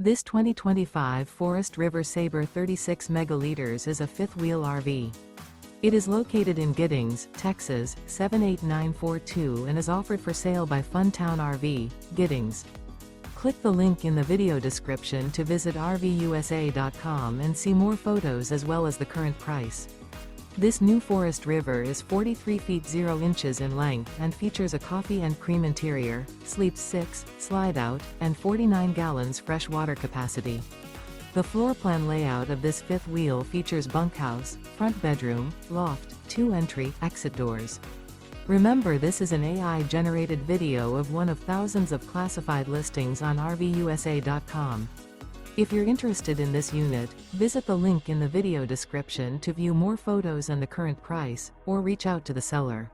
This 2025 Forest River Sabre 36 megaliters is a fifth-wheel RV. It is located in Giddings, Texas, 78942 and is offered for sale by Funtown RV, Giddings. Click the link in the video description to visit RVUSA.com and see more photos as well as the current price. This new Forest River is 43 feet 0 inches in length and features a coffee and cream interior, sleeps 6, slide-out, and 49 gallons fresh water capacity. The floor plan layout of this fifth wheel features bunkhouse, front bedroom, loft, 2 entry, exit doors. Remember, this is an AI-generated video of one of thousands of classified listings on RVUSA.com. If you're interested in this unit, visit the link in the video description to view more photos and the current price, or reach out to the seller.